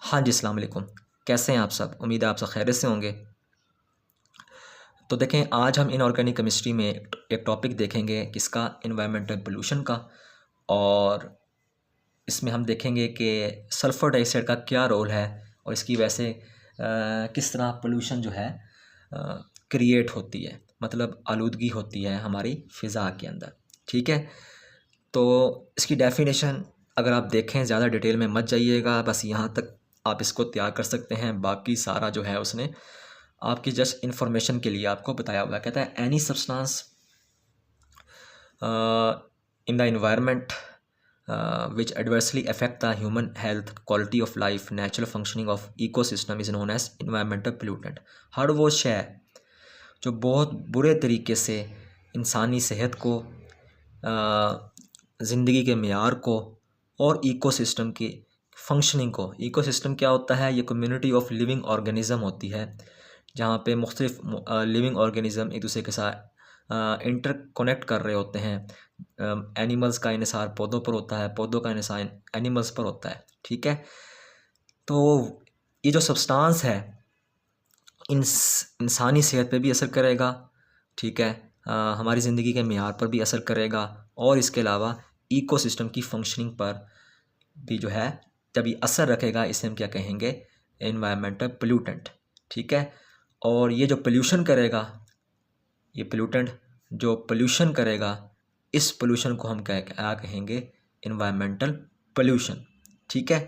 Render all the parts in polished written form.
हाँ जी, अस्सलाम वालेकुम। कैसे हैं आप सब? उम्मीद है आप सब खैरियत से होंगे। तो देखें, आज हम इनऑर्गेनिक केमिस्ट्री में एक टॉपिक देखेंगे किसका, एनवायरनमेंटल पोल्यूशन का। और इसमें हम देखेंगे कि सल्फ़र डाइऑक्साइड का क्या रोल है और इसकी वजह से किस तरह पोल्यूशन जो है क्रिएट होती है, मतलब आलूदगी होती है हमारी फ़िज़ा के अंदर। ठीक है? तो इसकी डेफ़िनेशन अगर आप देखें, ज़्यादा डिटेल में मत जाइएगा, बस यहाँ तक आप इसको तैयार कर सकते हैं। बाकी सारा जो है उसने आपकी जस्ट इन्फॉर्मेशन के लिए आपको बताया हुआ है। कहता है any substance in the environment which adversely affect the human health, quality of life, natural functioning of ecosystem is known as environmental pollutant। हर वो शय जो बहुत बुरे तरीके से इंसानी सेहत को, ज़िंदगी के मेयार को और इकोसिस्टम की फंक्शनिंग को, इकोसिस्टम क्या होता है? ये कम्युनिटी ऑफ लिविंग ऑर्गेनिज़म होती है जहाँ पे मुख्तलिफ लिविंग ऑर्गेनिज़म एक दूसरे के साथ इंटरकनेक्ट कर रहे होते हैं। एनिमल्स का इन्हिसार पौधों पर होता है, पौधों का इन्हिसार एनिमल्स पर होता है। ठीक है? तो ये जो सब्सटेंस है इंसानी सेहत पे भी असर करेगा। ठीक है? हमारी ज़िंदगी के मेयार पर भी असर करेगा और इसके अलावा इकोसिस्टम की फंक्शनिंग पर भी जो है जब ये असर रखेगा, इसे हम क्या कहेंगे? Environmental pollutant. ठीक है? और ये जो पोल्यूशन करेगा, ये पोल्यूटेंट जो पोल्यूशन करेगा, इस पोल्यूशन को हम क्या कहेंगे? Environmental pollution. ठीक है?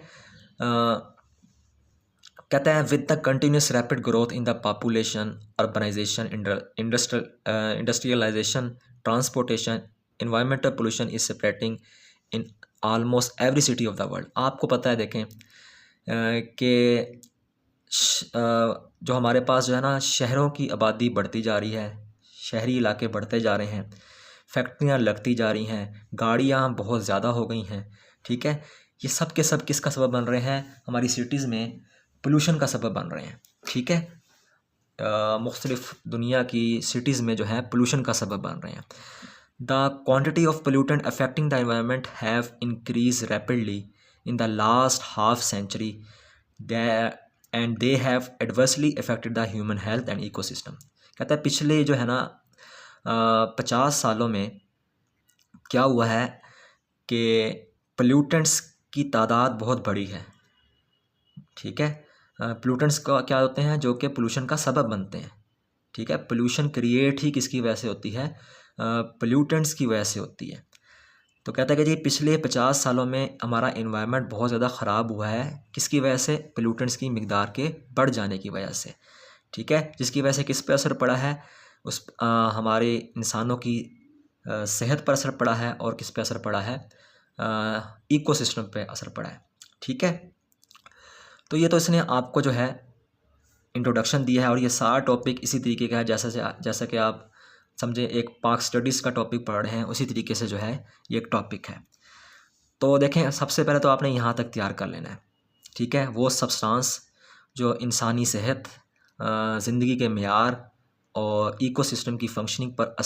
कहता है with the continuous rapid growth in the population, urbanization, industrialization, transportation, environmental pollution is separating in almost every city of the world. आपको पता है, देखें कि जो हमारे पास जो है ना, शहरों की आबादी बढ़ती जा रही है, शहरी इलाके बढ़ते जा रहे हैं, फैक्ट्रियाँ लगती जा रही हैं, गाड़ियाँ बहुत ज़्यादा हो गई हैं। ठीक है? ये सब के सब किसका सबब बन रहे हैं? हमारी सिटीज़ में पोल्यूशन का सबब बन रहे हैं। ठीक है? मुख्तलिफ दुनिया की सिटीज़ में जो है पोल्यूशन का सबब बन रहे हैं। The quantity of pollutant affecting the environment have increase rapidly in the last half century and they have adversely affected the human health and ecosystem. कहता है पिछले जो है ना 50 सालों में क्या हुआ है कि पोल्यूटेंट्स की तादाद बहुत बड़ी है। ठीक है? पोल्यूटेंट्स का क्या होते हैं? जो कि पोल्यूशन का सबब बनते हैं। ठीक है? पोल्यूशन क्रिएट ही किसकी वजह से होती है? पोल्यूटेंट्स की वजह से होती है। तो कहता है कि जी पिछले 50 सालों में हमारा एनवायरनमेंट बहुत ज़्यादा ख़राब हुआ है। किसकी वजह से? पोल्यूटेंट्स की मिकदार के बढ़ जाने की वजह से। ठीक है? जिसकी वजह से किस पे असर पड़ा है? हमारे इंसानों की सेहत पर असर पड़ा है और किस पे असर पड़ा है? इकोसिस्टम पे असर पड़ा है। ठीक है? तो ये तो इसने आपको जो है इंट्रोडक्शन दिया है और ये सारा टॉपिक इसी तरीके का है जैसा कि आप समझे एक पाक स्टडीज़ का टॉपिक पढ़ रहे हैं, उसी तरीके से जो है ये एक टॉपिक है। तो देखें, सबसे पहले तो आपने यहाँ तक तैयार कर लेना है। ठीक है? वो सब्सटेंस जो इंसानी सेहत, ज़िंदगी के मेयार और इकोसिस्टम की फंक्शनिंग पर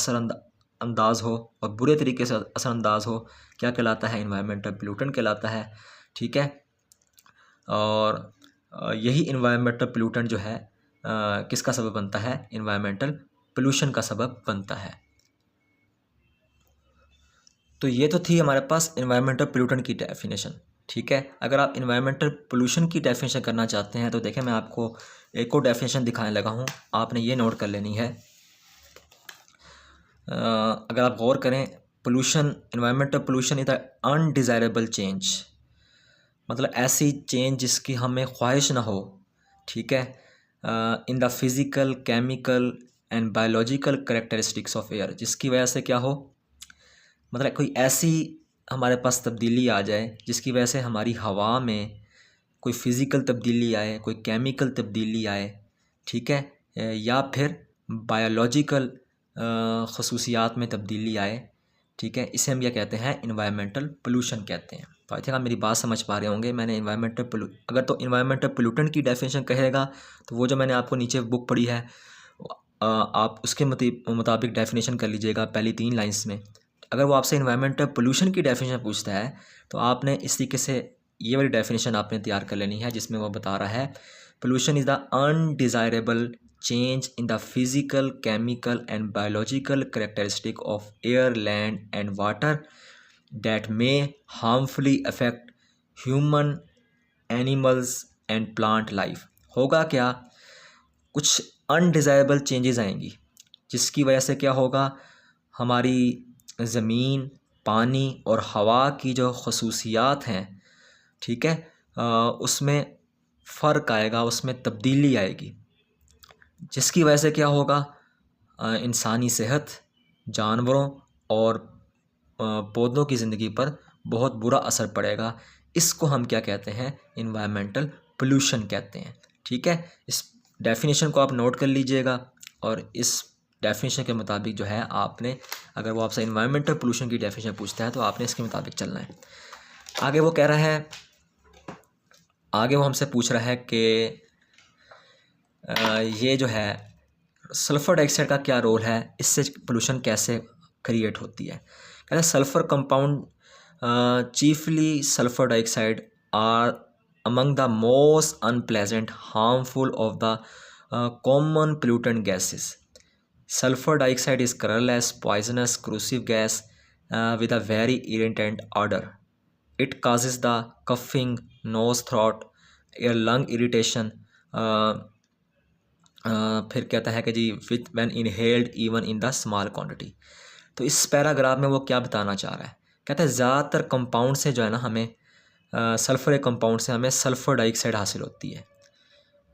अंदाज हो और बुरे तरीके से असरअंदाज हो, क्या कहलाता है? एनवायरमेंटल पोल्यूटेंट कहलाता है। ठीक है? और यही एनवायरमेंटल पोल्यूटेंट जो है किसका सबब बनता है? एनवायरमेंटल पोल्यूशन का सबब बनता है। तो ये तो थी हमारे पास एनवायरमेंटल पोल्यूटेंट की डेफिनेशन। ठीक है? अगर आप एनवायरमेंटल पोल्यूशन की डेफिनेशन करना चाहते हैं तो देखें, मैं आपको एक और डेफिनेशन दिखाने लगा हूँ, आपने ये नोट कर लेनी है। अगर आप गौर करें, pollution, environmental pollution is the undesirable change, मतलब ऐसी चेंज जिसकी हमें ख्वाहिश ना हो। ठीक है? In the physical, chemical and biological characteristics of air, जिसकी वजह से क्या हो, मतलब कोई ऐसी हमारे पास तब्दीली आ जाए जिसकी वजह से हमारी हवा में कोई फ़िज़िकल तब्दीली आए, कोई केमिकल तब्दीली आए। ठीक है? या फिर बायोलॉजिकल खसूसियात में तब्दीली आए। ठीक है? इसे हम क्या कहते हैं? एनवायरमेंटल पोल्यूशन कहते हैं। तो आई थिंक आप मेरी बात समझ पा रहे होंगे। मैंने अगर तो एनवायरमेंटल पोल्यूटेंट की डेफिनेशन कहेगा तो वो जो मैंने आपको नीचे बुक पढ़ी है, आप उसके मुताबिक डेफिनेशन कर लीजिएगा पहली 3 लाइन्स में। अगर वो आपसे एनवायरमेंटल पोल्यूशन की डेफिनेशन पूछता है तो आपने इस तरीके से ये वाली डेफिनेशन आपने तैयार कर लेनी है, जिसमें वो बता रहा है pollution is the undesirable change in the physical, chemical and biological characteristic of air, land and water that may harmfully affect human, animals and plant life। होगा क्या, कुछ अनडिज़ायरेबल चेंजेस आएंगी जिसकी वजह से क्या होगा, हमारी ज़मीन, पानी और हवा की जो खसूसियात हैं, ठीक है, उसमें फ़र्क आएगा, उसमें तब्दीली आएगी, जिसकी वजह से क्या होगा, इंसानी सेहत, जानवरों और पौधों की ज़िंदगी पर बहुत बुरा असर पड़ेगा। इसको हम क्या कहते हैं, इन्वायरमेंटल पोल्यूशन कहते हैं। ठीक है, इस डेफिनेशन को आप नोट कर लीजिएगा और इस डेफिनेशन के मुताबिक जो है आपने, अगर वो आपसे इन्वायरमेंटल पोल्यूशन की डेफिनेशन पूछता है तो आपने इसके मुताबिक चलना है। आगे वो कह रहा है, आगे वो हमसे पूछ रहा है कि ये जो है सल्फ़र डाइऑक्साइड का क्या रोल है, इससे पोल्यूशन कैसे क्रिएट होती है। कहते हैं sulphur compound, chiefly sulphur dioxide are among the most unpleasant, harmful of the common pollutant gases. Sulfur dioxide is colorless, poisonous, corrosive gas with a very irritant odor. It causes the coughing, nose, throat, ear, lung irritation. फिर कहता है कि जी with when inhaled even in the small quantity. तो इस paragraph में वो क्या बताना चाह रहा है, कहता है ज़्यादातर कंपाउंड से जो है ना हमें सल्फ़र कंपाउंड से हमें सल्फ़र डाइऑक्साइड हासिल होती है।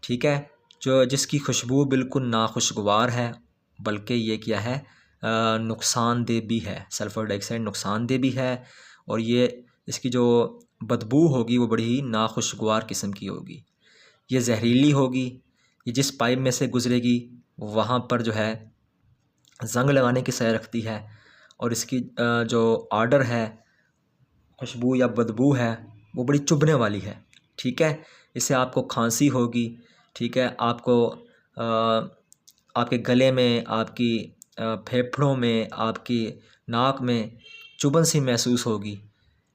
ठीक है, जो जिसकी खुशबू बिल्कुल नाखुशगवार है, बल्कि ये क्या है, नुकसानदेह भी है। सल्फ़र डाइऑक्साइड नुकसानदेह भी है और ये इसकी जो बदबू होगी वो बड़ी ही नाखुशगवार किस्म की होगी। ये जहरीली होगी, ये जिस पाइप में से गुजरेगी वहाँ पर जो है जंग लगाने की सह रखती है और इसकी जो आर्डर है, खुशबू या बदबू है, वो बड़ी चुभने वाली है। ठीक है, इससे आपको खांसी होगी। ठीक है, आपको आपके गले में, आपकी फेफड़ों में, आपकी नाक में चुभन सी महसूस होगी।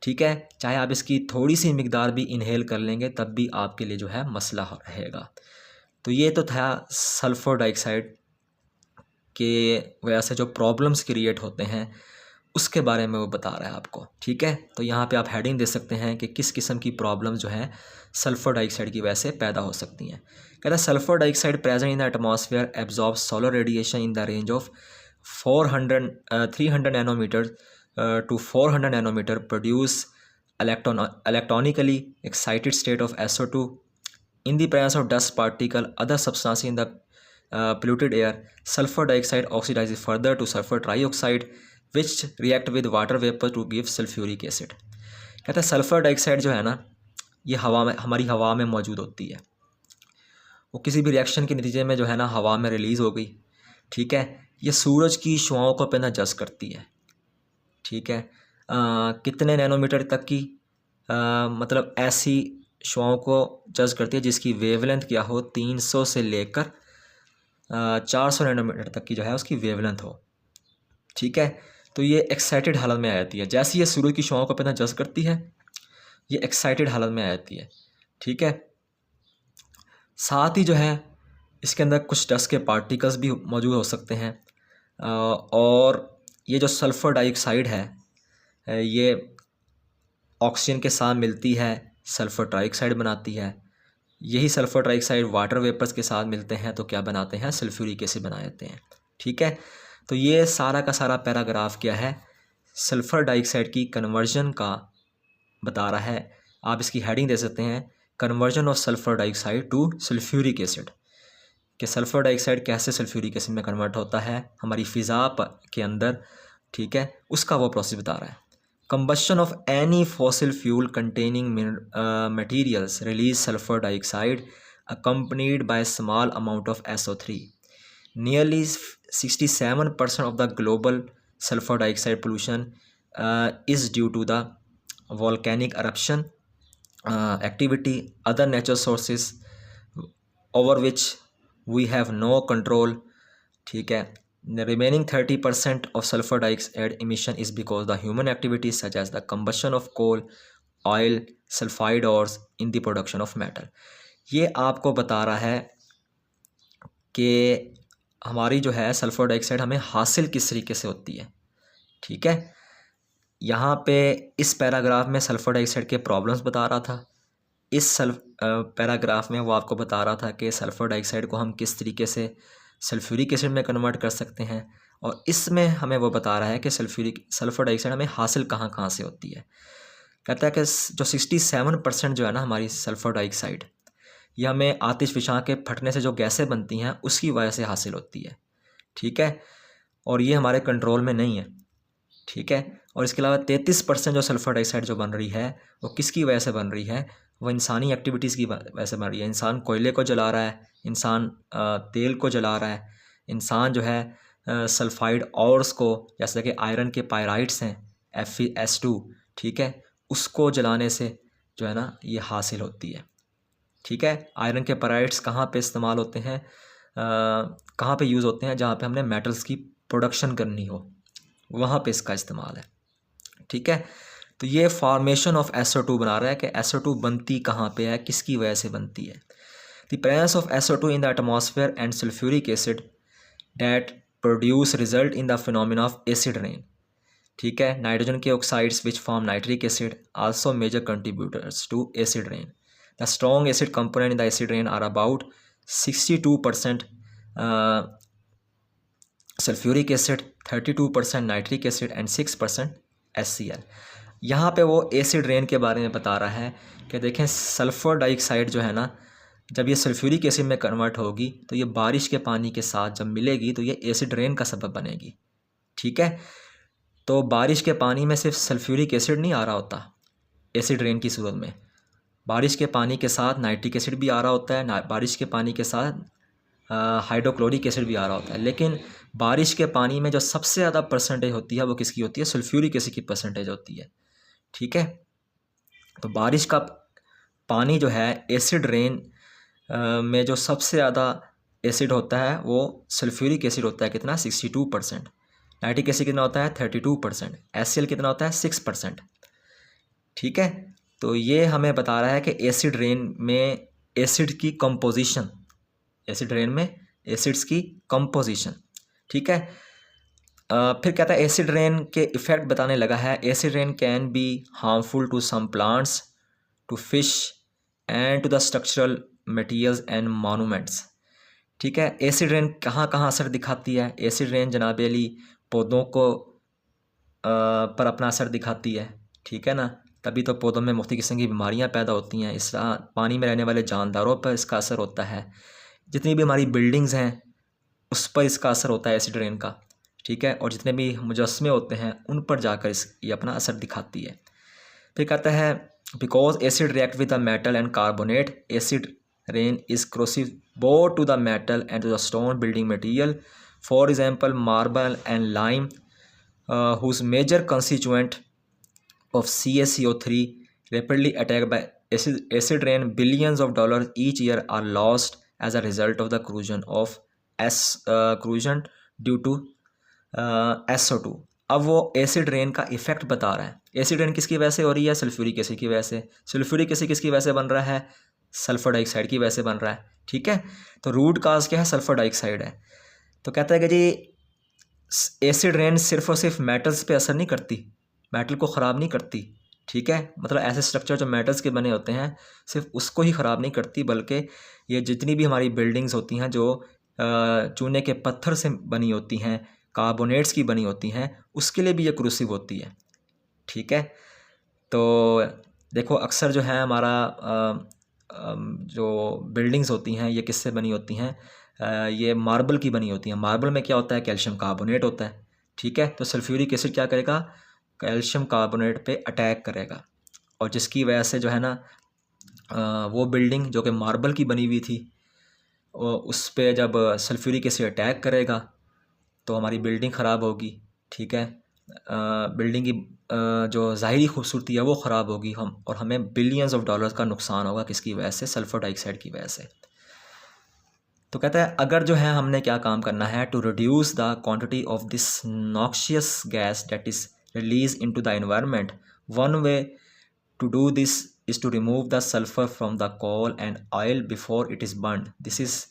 ठीक है, चाहे आप इसकी थोड़ी सी मिकदार भी इनहेल कर लेंगे तब भी आपके लिए जो है मसला रहेगा। तो ये तो था सल्फ़र डाइऑक्साइड के वजह से जो प्रॉब्लम्स क्रिएट होते हैं उसके बारे में वो बता रहा है आपको। ठीक है, तो यहाँ पे आप हेडिंग दे सकते हैं कि किस किस्म की प्रॉब्लम्स जो है सल्फ़र डाइऑक्साइड की वजह से पैदा हो सकती हैं। कहता है sulphur dioxide present in the atmosphere absorb solar radiation in the range of 300 nanometre to 400 nanometre, produce electronically excited state of SO2 in the presence of dust particle, other substances in the polluted air. Sulfur dioxide oxidizes further to sulfur trioxide which react with water vapor to give sulfuric acid. कहता है sulphur dioxide जो है ना, ये हवा में, हमारी हवा में मौजूद होती है। वो किसी भी रिएक्शन के नतीजे में जो है ना हवा में रिलीज़ हो गई। ठीक है, ये सूरज की शुआओं को अपना जज़्ब करती है। ठीक है, कितने नैनोमीटर तक की, मतलब ऐसी शुआओं को जज़्ब करती है जिसकी वेवलेंथ क्या हो, 300 से लेकर 400 नैनोमीटर तक की जो है उसकी वेवलेंथ हो। ठीक है, तो ये एक्साइटेड हालत में आ जाती है। जैसे ये सूरज की शुआओं को अपना जज़्ब करती है, ये एक्साइटेड हालत में आ जाती है। ठीक है, साथ ही जो है इसके अंदर कुछ डस्ट के पार्टिकल्स भी मौजूद हो सकते हैं और ये जो सल्फ़र डाइऑक्साइड है ये ऑक्सीजन के साथ मिलती है, सल्फ़र ट्राइऑक्साइड बनाती है। यही सल्फ़र ट्राइऑक्साइड वाटर वेपर्स के साथ मिलते हैं तो क्या बनाते हैं, सल्फ्यूरिक एसिड बना देते हैं। ठीक है, तो ये सारा का सारा पैराग्राफ क्या है, सल्फ़र डाइऑक्साइड की कन्वर्जन का बता रहा है। आप इसकी हेडिंग दे सकते हैं, conversion of sulphur dioxide to sulphuric acid, कि सल्फ़र डाइऑक्साइड कैसे सल्फ्यूरिक एसिड में कन्वर्ट होता है हमारी फ़िज़ा के अंदर। ठीक है, उसका वो प्रोसेस बता रहा है। Combustion of any fossil fuel containing materials release sulfur dioxide accompanied by a small amount of SO3. Nearly 67% of the global sulfur dioxide pollution is due to the volcanic eruption activity, other natural sources over which we have no control. ठीक है, the remaining 30% of sulfur dioxide emission is because the human activities such as the combustion of coal, oil, sulphide ores in the production of metal. ये आपको बता रहा है कि हमारी जो है सल्फर डाइऑक्साइड हमें हासिल किस तरीके से होती है। ठीक है, यहाँ पे इस पैराग्राफ में सल्फर डाइऑक्साइड के प्रॉब्लम्स बता रहा था। इस पैराग्राफ में वो आपको बता रहा था कि सल्फर डाइऑक्साइड को हम किस तरीके से सल्फ्यूरिक एसिड में कन्वर्ट कर सकते हैं, और इसमें हमें वो बता रहा है कि सल्फर डाइऑक्साइड हमें हासिल कहाँ कहाँ से होती है। कहता है कि जो 67% जो है ना हमारी सल्फर डाइऑक्साइड, ये हमें आतिशफशां के फटने से जो गैसें बनती हैं उसकी वजह से हासिल होती है। ठीक है, और ये हमारे कंट्रोल में नहीं है। ठीक है, और इसके अलावा 33% जो सल्फर डाइऑक्साइड जो बन रही है वो किसकी वजह से बन रही है, वो इंसानी एक्टिविटीज़ की वजह से बन रही है। इंसान कोयले को जला रहा है, इंसान तेल को जला रहा है, इंसान जो है सल्फाइड ऑर्स को, जैसे कि आयरन के पायराइट्स हैं Fe(S2), ठीक है, उसको जलाने से जो है ना ये हासिल होती है। ठीक है, आयरन के पायराइट्स कहाँ पे इस्तेमाल होते हैं, कहाँ पे यूज़ होते हैं, जहाँ पे हमने मेटल्स की प्रोडक्शन करनी हो, वहाँ पे इसका इस्तेमाल है। ठीक है, तो ये फॉर्मेशन ऑफ SO2 बना रहा है कि SO2 बनती कहाँ पे है, किसकी वजह से बनती है। The presence of SO2 in the atmosphere and sulphuric acid that produce result in the phenomena of acid rain. ठीक है, नाइट्रोजन के oxides which form nitric acid also major contributors to acid rain. The strong acid component in the acid rain are about 62% sulphuric acid, 32% nitric acid and 6% HCl। यहाँ पे वो acid rain के बारे में बता रहा है कि देखें सल्फ़र डाइऑक्साइड जो है ना, जब ये सल्फ्यूरिक एसिड में कन्वर्ट होगी तो ये बारिश के पानी के साथ जब मिलेगी तो ये एसिड रेन का सबब बनेगी। ठीक है, तो बारिश के पानी में सिर्फ सल्फ्यूरिक एसिड नहीं आ रहा होता एसिड रेन की सूरत में, बारिश के पानी के साथ नाइट्रिक एसिड भी आ रहा होता है, बारिश के पानी के साथ हाइड्रोक्लोरिक एसिड भी आ रहा होता है। लेकिन बारिश के पानी में जो सबसे ज़्यादा परसेंटेज होती है वो किसकी होती है, सल्फ्यूरिक एसिड की परसेंटेज होती है। ठीक है, तो बारिश का पानी जो है एसिड रेन में जो सबसे ज़्यादा एसिड होता है वो सल्फ्यूरिक एसिड होता है, कितना, 62%। नाइट्रिक एसिड कितना होता है, 32%। HCl कितना होता है, 6%। ठीक है, तो ये हमें बता रहा है कि एसिड रेन में एसिड की कंपोजिशन, एसिड रेन में एसिड्स की कंपोजिशन। ठीक है, फिर कहता है एसिड रेन के इफ़ेक्ट बताने लगा है। Acid rain can be harmful to some plants, to fish and to the structural materials and monuments. ठीक है, एसिड रेन कहाँ कहाँ असर दिखाती है। एसिड रेन जनाब अली पौधों को पर अपना असर दिखाती है। ठीक है ना, तभी तो पौधों में मुख्तलिफ किस्म की बीमारियाँ पैदा होती हैं। इस तरह पानी में रहने वाले जानदारों पर इसका असर होता है, जितनी भी हमारी बिल्डिंग्स हैं उस पर इसका असर होता है एसिड रेन का। ठीक है, और जितने भी मुजस्मे होते हैं उन पर जाकर ये अपना असर दिखाती है। फिर कहता है because acid react with the metal and carbonate, acid rain is corrosive both to the metal and to the stone building material. For example, marble and lime, whose major constituent of CaCO3 rapidly attacked by acid rain, billions of dollars each year are lost as a result of the corrosion due to SO2। अब वो acid rain का effect बता रहा है। Acid rain किसकी वजह से हो रही है, सल्फ्यूरिक एसिड की वजह से। सल्फ्यूरिक एसिड किसकी वजह से बन रहा है, सल्फर डाइऑक्साइड की वजह से बन रहा है। ठीक है, तो रूट काज क्या है, सल्फर डाइऑक्साइड है। तो कहता है कि जी एसिड रेन सिर्फ और सिर्फ मेटल्स पे असर नहीं करती, मेटल को ख़राब नहीं करती। ठीक है, मतलब ऐसे स्ट्रक्चर जो मेटल्स के बने होते हैं सिर्फ उसको ही ख़राब नहीं करती, बल्कि ये जितनी भी हमारी बिल्डिंग्स होती हैं जो चूने के पत्थर से बनी होती हैं, कार्बोनेट्स की बनी होती हैं, उसके लिए भी ये corrosive होती है। ठीक है, तो देखो अक्सर जो है हमारा जो बिल्डिंग्स होती हैं ये किससे बनी होती हैं, ये मार्बल की बनी होती हैं। मार्बल में क्या होता है, कैल्शियम कार्बोनेट होता है। ठीक है, तो सल्फ्यूरिक एसिड क्या करेगा, कैल्शियम कार्बोनेट पे अटैक करेगा, और जिसकी वजह से जो है ना वो बिल्डिंग जो कि मार्बल की बनी हुई थी उस पर जब सल्फ्यूरिक एसिड अटैक करेगा तो हमारी बिल्डिंग ख़राब होगी। ठीक है, बिल्डिंग की जो ज़ाहिरी खूबसूरती है वो ख़राब होगी, और हमें बिलियंस ऑफ डॉलर्स का नुकसान होगा, किसकी वजह से, सल्फर डाइऑक्साइड की वजह से। तो कहता है अगर जो है हमने क्या काम करना है, to reduce the quantity of this noxious gas that is release into the environment, one way To do this is to remove the sulfur from the coal and oil before it is burned. This is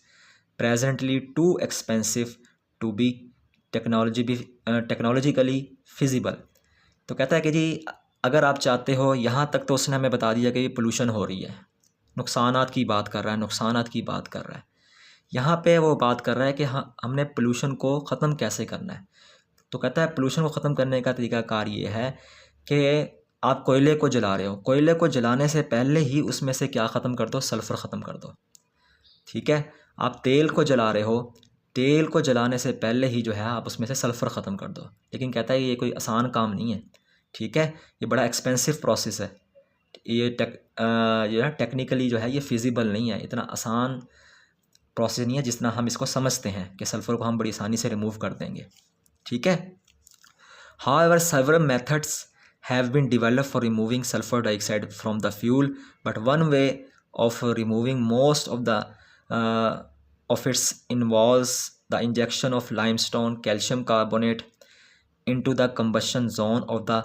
presently too expensive to be technologically feasible. तो कहता है कि जी अगर आप चाहते हो, यहाँ तक तो उसने हमें बता दिया कि ये पोल्यूशन हो रही है, नुकसानात की बात कर रहा है, नुकसानात की बात कर रहा है। यहाँ पे वो बात कर रहा है कि हाँ हमने पोल्यूशन को ख़त्म कैसे करना है। तो कहता है पोल्यूशन को ख़त्म करने का तरीकाकार ये है कि आप कोयले को जला रहे हो, कोयले को जलाने से पहले ही उसमें से क्या ख़त्म कर दो, सल्फ़र ख़त्म कर दो। ठीक है, आप तेल को जला रहे हो, तेल को जलाने से पहले ही जो है आप उसमें से सल्फ़र ख़त्म कर दो। लेकिन कहता है ये कोई आसान काम नहीं है। ठीक है, ये बड़ा एक्सपेंसिव प्रोसेस है, ये जो है टेक्निकली जो है ये फिजिबल नहीं है, इतना आसान प्रोसेस नहीं है जितना हम इसको समझते हैं कि सल्फ़र को हम बड़ी आसानी से रिमूव कर देंगे। ठीक है, however several methods have been developed for removing sulfur dioxide from the fuel, but one way of removing most of its involves the injection of limestone calcium carbonate into the combustion zone of the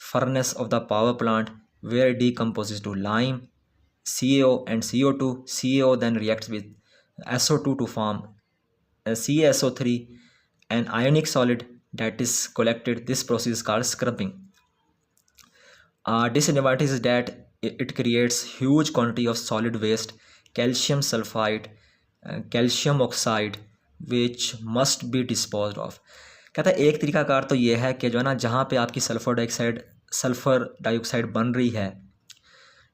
furnace of the power plant, where it decomposes to lime, CaO and CO2. CaO then reacts with SO2 to form CaSO3, an ionic solid that is collected. This process is called scrubbing. Disadvantage is that it creates huge quantity of solid waste, calcium sulfide, calcium oxide, which must be disposed of. कहता है एक तरीकाकार तो ये है कि जो है ना, जहाँ पे आपकी सल्फ़र डाइऑक्साइड बन रही है,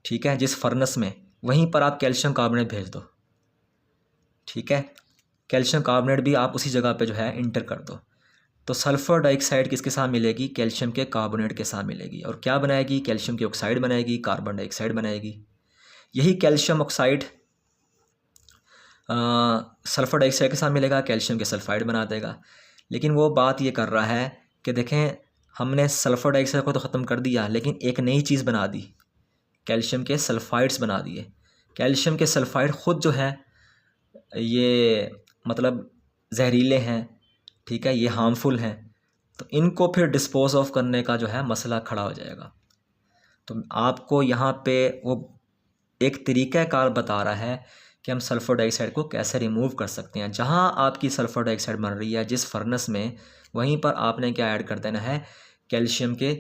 ठीक है, जिस फर्नेस में, वहीं पर आप कैल्शियम कार्बोनेट भेज दो। ठीक है, कैल्शियम कार्बोनेट भी आप उसी जगह पे जो है इंटर कर दो। तो सल्फ़र डाइऑक्साइड किसके साथ मिलेगी, कैल्शियम के कार्बोनेट के साथ मिलेगी, और क्या बनाएगी, कैल्शियम की ऑक्साइड बनाएगी, कार्बन डाइऑक्साइड बनाएगी। यही कैल्शियम ऑक्साइड सल्फ़र डाइऑक्साइड के साथ मिलेगा, कैल्शियम के सल्फाइड बना देगा। लेकिन वो बात ये कर रहा है कि देखें हमने सल्फ़र डाइऑक्साइड को तो ख़त्म कर दिया, लेकिन एक नई चीज़ बना दी, कैल्शियम के सल्फाइड्स बना दिए। कैल्शियम के सल्फाइड ख़ुद जो है ये मतलब जहरीले हैं, ठीक है, ये हार्मफुल हैं, तो इनको फिर डिस्पोज ऑफ करने का जो है मसला खड़ा हो जाएगा। तो आपको यहाँ पे वो एक तरीक़ाकार बता रहा है कि हम सल्फ़र डाइऑक्साइड को कैसे रिमूव कर सकते हैं। जहाँ आपकी सल्फ़र डाइऑक्साइड बन रही है जिस फर्नेस में, वहीं पर आपने क्या ऐड कर देना है, कैल्शियम के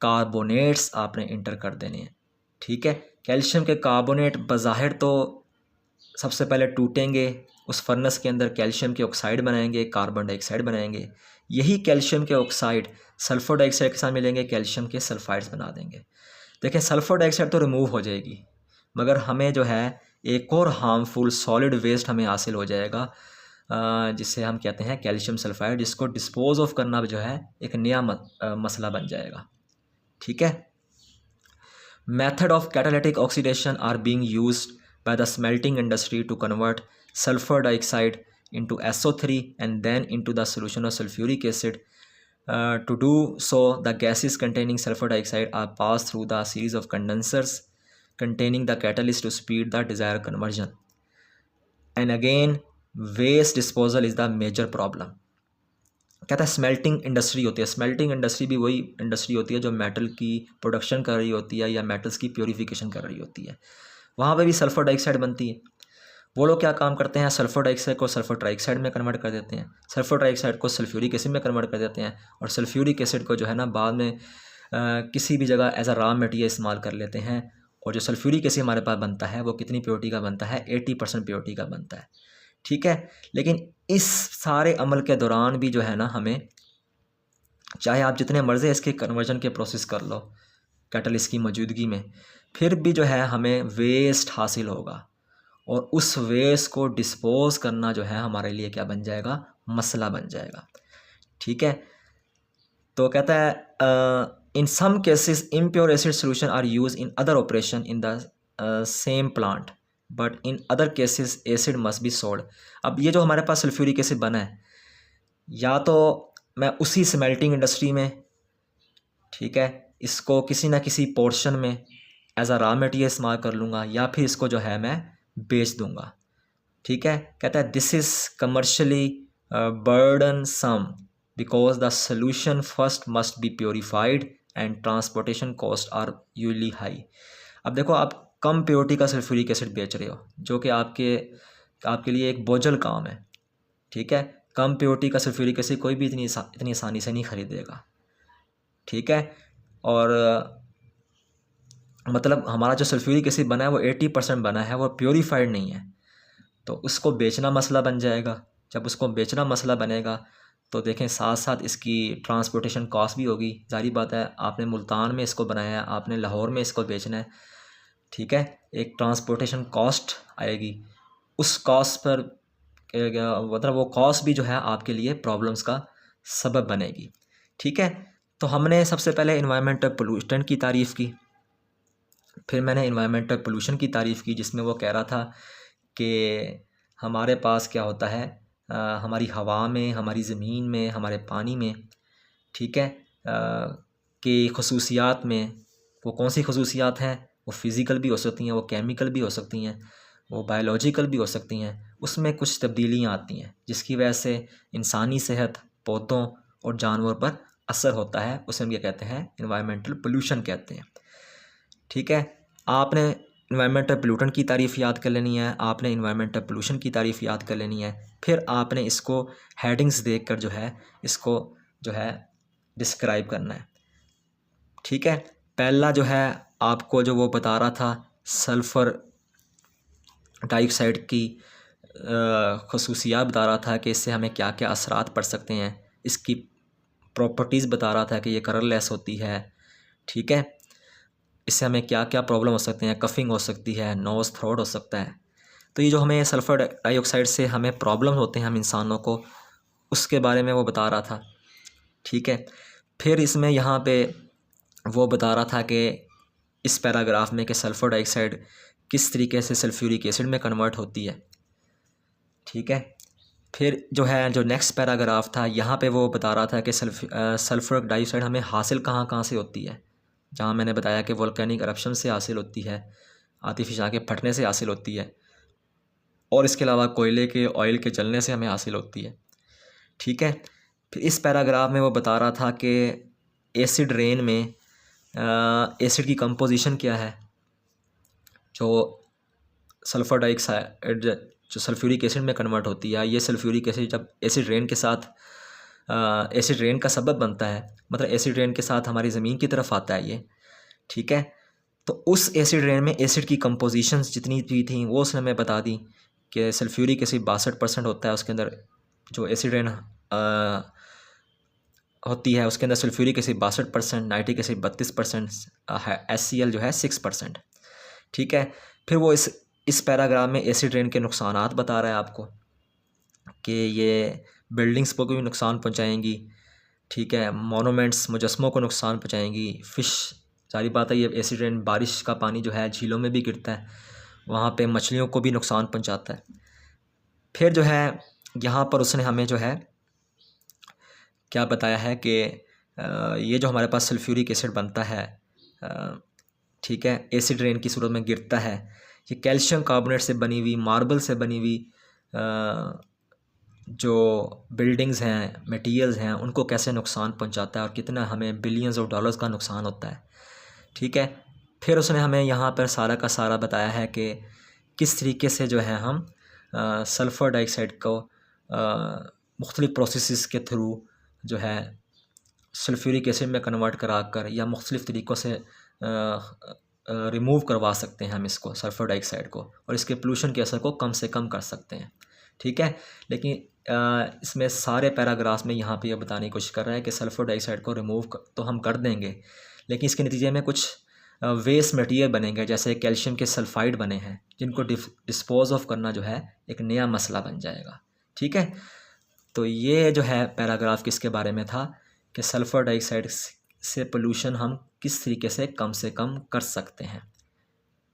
कार्बोनेट्स आपने इंटर कर देने हैं। ठीक है, कैल्शियम के कार्बोनेट बज़ाहिर तो सबसे पहले टूटेंगे, उस फर्नेस के अंदर कैल्शियम के ऑक्साइड बनाएंगे, कार्बन डाइऑक्साइड बनाएंगे। यही कैल्शियम के ऑक्साइड सल्फ़र डाइऑक्साइड के साथ मिलेंगे, कैल्शियम के सल्फाइड्स बना देंगे। देखें सल्फ़र डाइऑक्साइड तो रिमूव हो जाएगी, मगर हमें जो है एक और हार्मफुल सॉलिड वेस्ट हमें हासिल हो जाएगा, जिसे हम कहते हैं कैल्शियम सल्फाइड, जिसको डिस्पोज ऑफ करना जो है एक नया मसला बन जाएगा। ठीक है, method of catalytic oxidation are being used by the smelting industry to convert sulfur dioxide into SO3 and then into the solution of sulfuric acid. To do so, the gases containing sulfur dioxide are passed through the series of condensers containing the catalyst to speed the desired conversion. And again, waste disposal is the major problem. कहता है smelting industry होती है, smelting industry भी वही industry होती है जो metal की प्रोडक्शन कर रही होती है या मेटल्स की प्योरीफिकेशन कर रही होती है। वहाँ पे भी सल्फ़र डाइऑक्साइड बनती है। वो लोग क्या काम करते हैं, सल्फ़र डाइऑक्साइड को सल्फ़र ट्राइऑक्साइड में कन्वर्ट कर देते हैं, सल्फ़र ट्राइऑक्साइड को सल्फ्यूरिक एसिड में कन्वर्ट कर देते हैं, और सल्फ्यूरिक एसिड को जो है ना बाद में किसी भी जगह एज अ रॉ मटेरियल इस्तेमाल कर लेते हैं। और जो सल्फ्यूरिक एसिड हमारे पास बनता है वो कितनी प्योरिटी का बनता है, 80% प्योरिटी का बनता है। ठीक है, लेकिन इस सारे अमल के दौरान भी जो है ना, हमें चाहे आप जितने मर्ज़ी इसके कन्वर्जन के प्रोसेस कर लो कैटलिस्ट की मौजूदगी में, फिर भी जो है हमें वेस्ट हासिल होगा, और उस वेस्ट को डिस्पोज करना जो है हमारे लिए क्या बन जाएगा, मसला बन जाएगा। ठीक है, तो कहता है in some cases impure acid solution are use in other operation in the same plant, but in other cases acid must be sold. अब ये जो हमारे पास सल्फ्यूरिक एसिड बना है, या तो मैं उसी स्मेल्टिंग इंडस्ट्री में, ठीक है, इसको किसी ना किसी पोर्शन में एज अ रॉ मटेरियल इस्तेमाल कर लूँगा, या फिर इसको जो है मैं बेच दूँगा। ठीक है, कहता है this is commercially burdensome because the solution first must be purified and transportation cost are usually high. अब देखो, आप कम प्योरिटी का सल्फ्यूरिक एसिड बेच रहे हो जो कि आपके लिए एक बोझल काम है, ठीक है। कम प्योरिटी का सल्फ्यूरिक एसिड कोई भी इतनी आसानी से नहीं खरीदेगा, ठीक है। और मतलब हमारा जो सल्फ्यूरिक एसिड बना है वो 80% बना है, वो प्योरीफाइड नहीं है, तो उसको बेचना मसला बन जाएगा। जब उसको बेचना मसला बनेगा तो देखें साथ साथ इसकी ट्रांसपोर्टेशन कॉस्ट भी होगी। जाहिर बात है, आपने मुल्तान में इसको बनाया है, आपने लाहौर में इसको बेचना है, ठीक है। एक ट्रांसपोर्टेशन कॉस्ट आएगी, उस कॉस्ट पर मतलब वो कॉस्ट भी जो है आपके लिए प्रॉब्लम्स का सबब बनेगी, ठीक है। तो हमने सबसे पहले इन्वायरमेंटल पोल्यूशन की तारीफ़ की, फिर मैंने इन्वायरमेंटल पोल्यूशन की तारीफ़ की जिसमें वो कह रहा था कि हमारे पास क्या होता है, हमारी हवा में, हमारी ज़मीन में, हमारे पानी में, ठीक है, कि खसूसियात में, वो कौन सी खसूसियात हैं, वो फ़िज़िकल भी हो सकती हैं, वो केमिकल भी हो सकती हैं, वो बायोलॉजिकल भी हो सकती हैं, उसमें कुछ तब्दीलियाँ आती हैं जिसकी वजह से इंसानी सेहत, पौधों और जानवर पर असर होता है। उसे हम क्या कहते हैं, इन्वायरमेंटल पोल्यूशन कहते हैं, ठीक है। आपने इन्वायरमेंटल पोल्यूटेंट की तारीफ़ याद कर लेनी है, आपने इन्वायरमेंटल पोल्यूशन की तारीफ़ याद कर लेनी है, फिर आपने इसको हेडिंग्स देखकर जो है इसको जो है डिस्क्राइब करना है, ठीक है। पहला जो है आपको जो वो बता रहा था सल्फ़र डाइऑक्साइड की खसूसियात बता रहा था कि इससे हमें क्या क्या असरात पड़ सकते हैं, इसकी प्रॉपर्टीज़ बता रहा था कि ये कलरलेस होती है, ठीक है। इससे हमें क्या क्या प्रॉब्लम हो सकते हैं, कफ़िंग हो सकती है, नोज़ थ्रोट हो सकता है। तो ये जो हमें सल्फ़र डाइऑक्साइड से हमें प्रॉब्लम होते हैं हम इंसानों को, उसके बारे में वो बता रहा था, ठीक है। फिर इसमें यहाँ पे वो बता रहा था कि इस पैराग्राफ में कि सल्फ़र डाइऑक्साइड किस तरीके से सल्फ्यूरिक एसिड में कन्वर्ट होती है, ठीक है। फिर जो है जो नेक्स्ट पैराग्राफ था यहाँ पे वो बता रहा था कि सल्फ़र डाइऑक्साइड हमें हासिल कहाँ कहाँ से होती है, जहाँ मैंने बताया कि वोल्केनिक एरप्शन से हासिल होती है, आतिशिया के फटने से हासिल होती है, और इसके अलावा कोयले के ऑयल के जलने से हमें हासिल होती है, ठीक है। फिर इस पैराग्राफ में वो बता रहा था कि एसिड रेन में एसिड की कंपोजिशन क्या है, जो सल्फ़र डाइऑक्साइड जो सल्फ्यूरिक एसिड में कन्वर्ट होती है, ये सल्फ्यूरिक एसिड जब एसिड रेन के साथ एसिड रेन का सबब बनता है, मतलब एसिड रेन के साथ हमारी ज़मीन की तरफ आता है ये, ठीक है। तो उस एसिड रेन में एसिड की कंपोजिशंस जितनी भी थी वो उसने हमें बता दी कि सल्फ्यूरिक एसिड 62% होता है उसके अंदर, जो एसिड रेन होती है उसके अंदर सल्फ्यूरिक एसिड 62%, नाइट्रिक एसिड 32% है, HCl जो है 6%, ठीक है। फिर वो इस पैराग्राफ में एसिड रेन के नुकसानात बता रहा है आपको कि ये बिल्डिंग्स को भी नुकसान पहुंचाएंगी, ठीक है, मोनूमेंट्स मुजस्मों को नुकसान पहुंचाएंगी, फ़िश, सारी बात है ये एसिड रेन बारिश का पानी जो है झीलों में भी गिरता है, वहाँ पे मछलियों को भी नुकसान पहुंचाता है। फिर जो है यहाँ पर उसने हमें जो है क्या बताया है कि ये जो हमारे पास सल्फ्यूरिक एसिड बनता है, ठीक है, एसिड रेन की सूरत में गिरता है, ये कैल्शियम कार्बोनेट से बनी हुई, मार्बल से बनी हुई जो बिल्डिंग्स हैं, मटेरियल्स हैं, उनको कैसे नुकसान पहुंचाता है और कितना हमें बिलियंस ऑफ डॉलर्स का नुकसान होता है, ठीक है। फिर उसने हमें यहाँ पर सारा का सारा बताया है कि किस तरीके से जो है हम सल्फ़र डाइऑक्साइड को मुख्तलिफ़ प्रोसेसेस के थ्रू जो है सल्फ्यूरिक एसिड में कन्वर्ट करा कर या मुख्तलिफ़ तरीक़ों से रिमूव करवा सकते हैं हम इसको, सल्फ़र डाइऑक्साइड को, और इसके पोल्यूशन के असर को कम से कम कर सकते हैं, ठीक है। लेकिन इसमें सारे पैराग्राफ्स में यहाँ पे ये बताने की कोशिश कर रहा है कि सल्फ़र डाइऑक्साइड को रिमूव तो हम कर देंगे, लेकिन इसके नतीजे में कुछ वेस्ट मटेरियल बनेंगे, जैसे कैल्शियम के सल्फ़ाइड बने हैं, जिनको डिस्पोज ऑफ करना जो है एक नया मसला बन जाएगा, ठीक है। तो ये जो है पैराग्राफ किसके बारे में था कि सल्फ़र डाइऑक्साइड से पोल्यूशन हम किस तरीके से कम कर सकते हैं,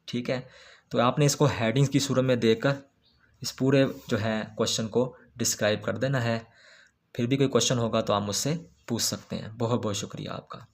ठीक है। तो आपने इसको हेडिंग्स की सूरत में देकर इस पूरे जो है क्वेश्चन को डिस्क्राइब कर देना है। फिर भी कोई क्वेश्चन होगा तो आप मुझसे पूछ सकते हैं। बहुत बहुत शुक्रिया आपका।